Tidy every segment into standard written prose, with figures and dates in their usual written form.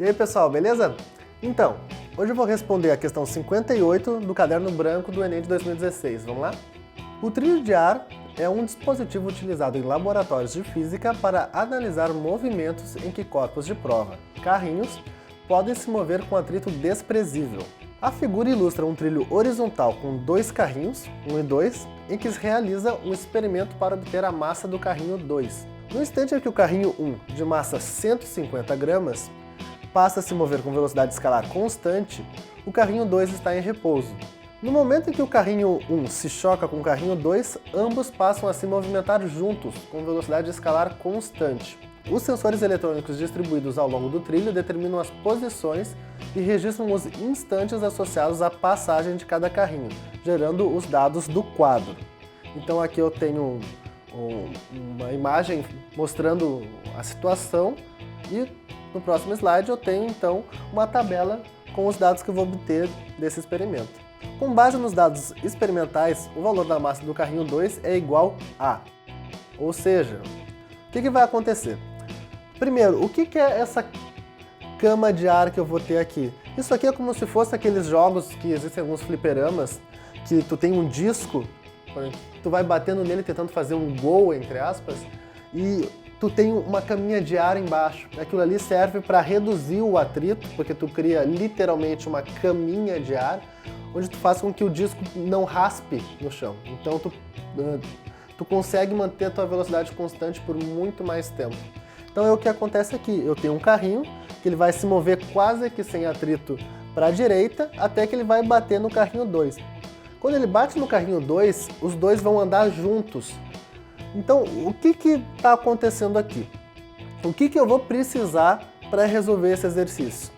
E aí pessoal, beleza? Então, hoje eu vou responder a questão 58 do caderno branco do Enem de 2016, vamos lá? O trilho de ar é um dispositivo utilizado em laboratórios de física para analisar movimentos em que corpos de prova, carrinhos, podem se mover com atrito desprezível. A figura ilustra um trilho horizontal com dois carrinhos, 1 e 2, em que se realiza um experimento para obter a massa do carrinho 2. No instante em que o carrinho 1, de massa 150 gramas, passa a se mover com velocidade escalar constante, o carrinho 2 está em repouso. No momento em que o carrinho 1 se choca com o carrinho 2, ambos passam a se movimentar juntos, com velocidade escalar constante. Os sensores eletrônicos distribuídos ao longo do trilho determinam as posições e registram os instantes associados à passagem de cada carrinho, gerando os dados do quadro. Então aqui eu tenho uma imagem mostrando a situação e no próximo slide eu tenho então uma tabela com os dados que eu vou obter desse experimento. Com base nos dados experimentais, o valor da massa do carrinho 2 é igual a. Ou seja, o que vai acontecer? Primeiro, o que é essa cama de ar que eu vou ter aqui? Isso aqui é como se fosse aqueles jogos que existem em alguns fliperamas, que tu tem um disco, tu vai batendo nele tentando fazer um gol, entre aspas, e tu tem uma caminha de ar embaixo. Aquilo ali serve para reduzir o atrito, porque tu cria literalmente uma caminha de ar, onde tu faz com que o disco não raspe no chão. Então tu consegue manter a tua velocidade constante por muito mais tempo. Então é o que acontece aqui. Eu tenho um carrinho que ele vai se mover quase que sem atrito para a direita, até que ele vai bater no carrinho 2. Quando ele bate no carrinho 2, os dois vão andar juntos. Então, o que está acontecendo aqui? O que eu vou precisar para resolver esse exercício?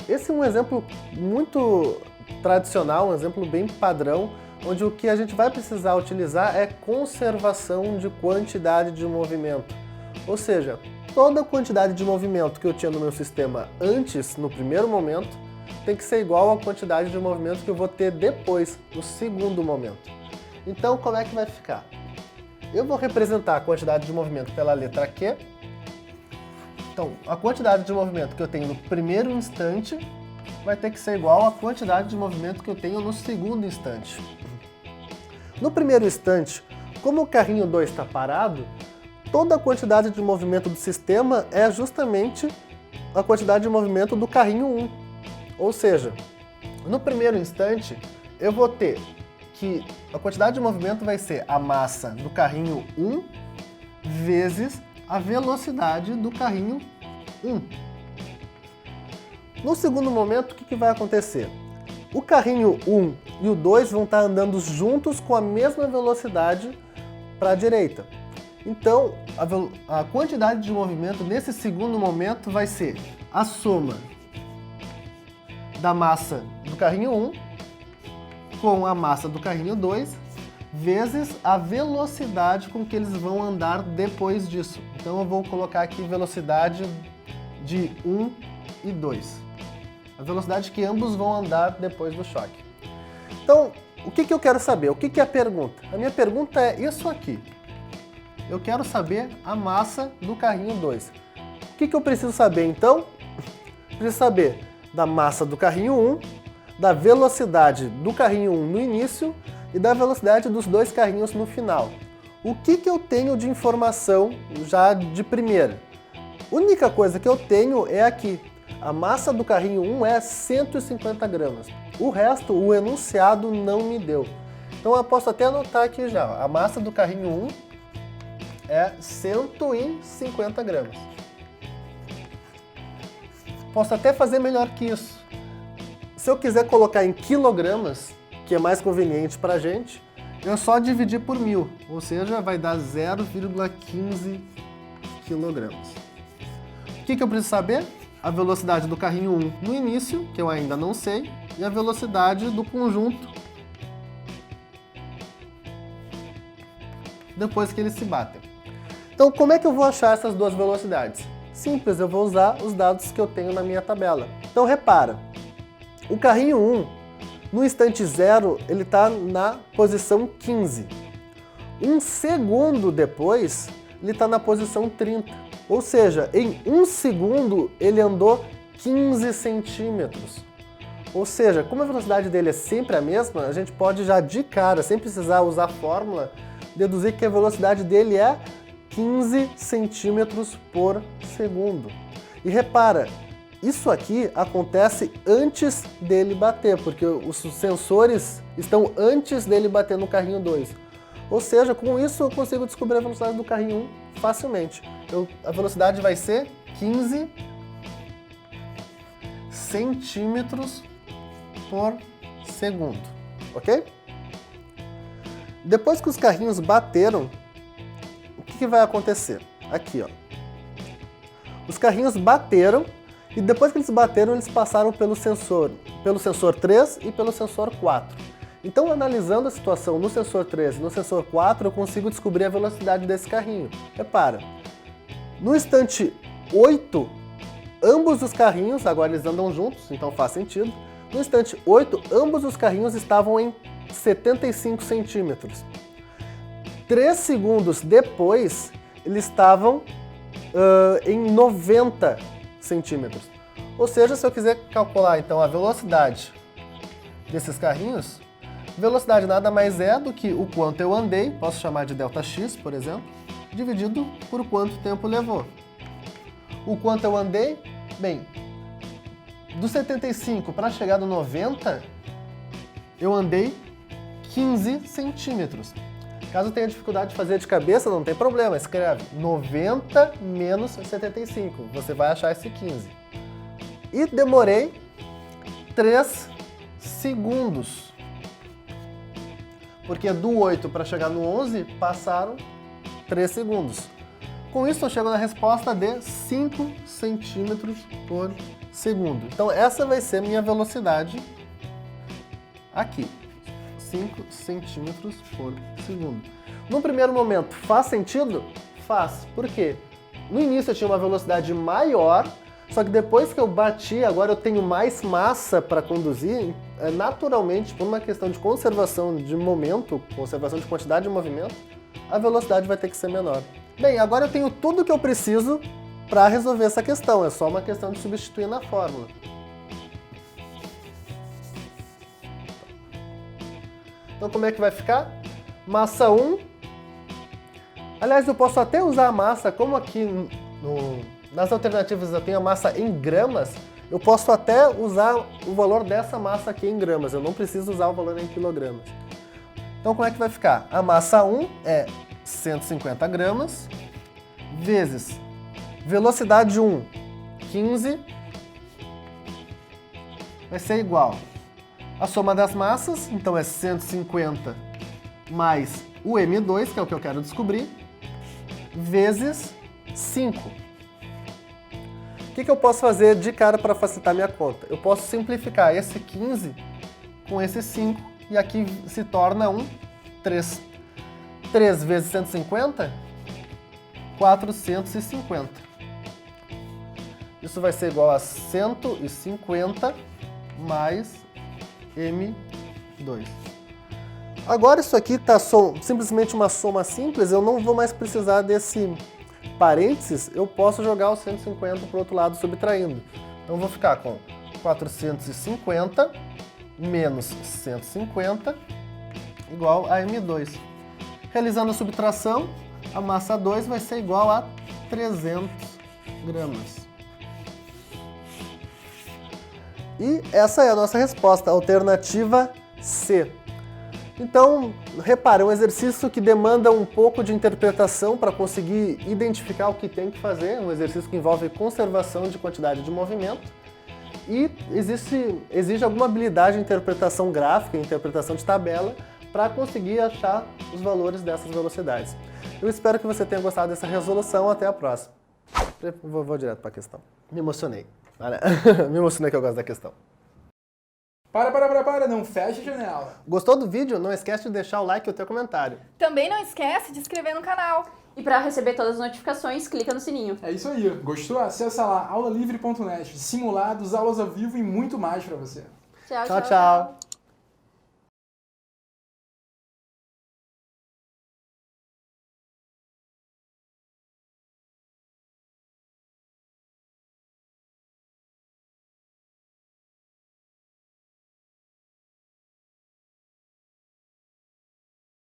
Esse é um exemplo muito tradicional, um exemplo bem padrão, onde o que a gente vai precisar utilizar é conservação de quantidade de movimento. Ou seja, toda a quantidade de movimento que eu tinha no meu sistema antes, no primeiro momento, tem que ser igual à quantidade de movimento que eu vou ter depois, no segundo momento. Então, como é que vai ficar? Eu vou representar a quantidade de movimento pela letra Q. Então, a quantidade de movimento que eu tenho no primeiro instante vai ter que ser igual à quantidade de movimento que eu tenho no segundo instante. No primeiro instante, como o carrinho 2 está parado, toda a quantidade de movimento do sistema é justamente a quantidade de movimento do carrinho 1. Ou seja, no primeiro instante, eu vou ter que a quantidade de movimento vai ser a massa do carrinho 1 vezes a velocidade do carrinho 1. No segundo momento, o que vai acontecer? O carrinho 1 e o 2 vão estar andando juntos com a mesma velocidade para a direita. Então, a quantidade de movimento nesse segundo momento vai ser a soma da massa do carrinho 1 com a massa do carrinho 2 vezes a velocidade com que eles vão andar depois disso. Então eu vou colocar aqui velocidade de 1 e 2. A velocidade que ambos vão andar depois do choque. Então, o que eu quero saber? O que é a pergunta? A minha pergunta é isso aqui. Eu quero saber a massa do carrinho 2. O que eu preciso saber então? Preciso saber da massa do carrinho 1, da velocidade do carrinho 1 no início e da velocidade dos dois carrinhos no final. O que eu tenho de informação já de primeira? A única coisa que eu tenho é aqui. A massa do carrinho 1 é 150 gramas. O resto, o enunciado não me deu. Então eu posso até anotar aqui já. A massa do carrinho 1 é 150 gramas. Posso até fazer melhor que isso. Se eu quiser colocar em quilogramas, que é mais conveniente para a gente, eu só dividir por 1000, ou seja, vai dar 0,15 quilogramas. O que eu preciso saber? A velocidade do carrinho 1 no início, que eu ainda não sei, e a velocidade do conjunto depois que eles se batem. Então, como é que eu vou achar essas duas velocidades? Simples, eu vou usar os dados que eu tenho na minha tabela. Então, repara, o carrinho 1, no instante 0, ele está na posição 15. Um segundo depois, ele está na posição 30. Ou seja, em 1 segundo, ele andou 15 centímetros. Ou seja, como a velocidade dele é sempre a mesma, a gente pode já de cara, sem precisar usar a fórmula, deduzir que a velocidade dele é 15 centímetros por segundo. E repara, isso aqui acontece antes dele bater, porque os sensores estão antes dele bater no carrinho 2. Ou seja, com isso eu consigo descobrir a velocidade do carrinho 1 facilmente. A velocidade vai ser 15 centímetros por segundo, ok? Depois que os carrinhos bateram, o que vai acontecer? Aqui, ó. Os carrinhos bateram e depois que eles bateram, eles passaram pelo sensor 3 e pelo sensor 4. Então, analisando a situação no sensor 3 e no sensor 4, eu consigo descobrir a velocidade desse carrinho. Repara, no instante 8, ambos os carrinhos, agora eles andam juntos, então faz sentido. No instante 8, ambos os carrinhos estavam em 75 centímetros. 3 segundos depois, eles estavam em 90 centímetros. Ou seja, se eu quiser calcular então a velocidade desses carrinhos, velocidade nada mais é do que o quanto eu andei, posso chamar de ΔX, por exemplo, dividido por quanto tempo levou. O quanto eu andei, bem, do 75 para chegar no 90, eu andei 15 centímetros. Caso tenha dificuldade de fazer de cabeça, não tem problema, escreve 90 menos 75, você vai achar esse 15. E demorei 3 segundos, porque do 8 para chegar no 11 passaram 3 segundos. Com isso eu chego na resposta de 5 centímetros por segundo. Então essa vai ser minha velocidade aqui. 5 centímetros por segundo. No primeiro momento, faz sentido? Faz. Por quê? No início eu tinha uma velocidade maior, só que depois que eu bati, agora eu tenho mais massa para conduzir, naturalmente, por uma questão de conservação de momento, conservação de quantidade de movimento, a velocidade vai ter que ser menor. Bem, agora eu tenho tudo que eu preciso para resolver essa questão, é só uma questão de substituir na fórmula. Então como é que vai ficar? Massa 1. Aliás, eu posso até usar a massa, como aqui nas alternativas eu tenho a massa em gramas, eu posso até usar o valor dessa massa aqui em gramas, eu não preciso usar o valor em quilogramas. Então como é que vai ficar? A massa 1 é 150 gramas, vezes velocidade 1, 15, vai ser igual a soma das massas, então é 150 mais o M2, que é o que eu quero descobrir, vezes 5. O que eu posso fazer de cara para facilitar minha conta? Eu posso simplificar esse 15 com esse 5, e aqui se torna um 3. 3 vezes 150, 450. Isso vai ser igual a 150 mais M2. Agora isso aqui está simplesmente uma soma simples, eu não vou mais precisar desse parênteses, eu posso jogar o 150 para o outro lado subtraindo. Então eu vou ficar com 450 menos 150 igual a M2. Realizando a subtração, a massa 2 vai ser igual a 300 gramas. E essa é a nossa resposta, alternativa C. Então, repare, é um exercício que demanda um pouco de interpretação para conseguir identificar o que tem que fazer, um exercício que envolve conservação de quantidade de movimento e exige alguma habilidade de interpretação gráfica, interpretação de tabela, para conseguir achar os valores dessas velocidades. Eu espero que você tenha gostado dessa resolução, até a próxima. Vou direto para a questão. Me emocionei. Olha, me emocionei que eu gosto da questão. Para, não feche a janela. Gostou do vídeo? Não esquece de deixar o like e o teu comentário. Também não esquece de se inscrever no canal. E para receber todas as notificações, clica no sininho. É isso aí. Gostou? Acessa lá aulalivre.net. Simulados, aulas ao vivo e muito mais para você. Tchau, Tchau, tchau.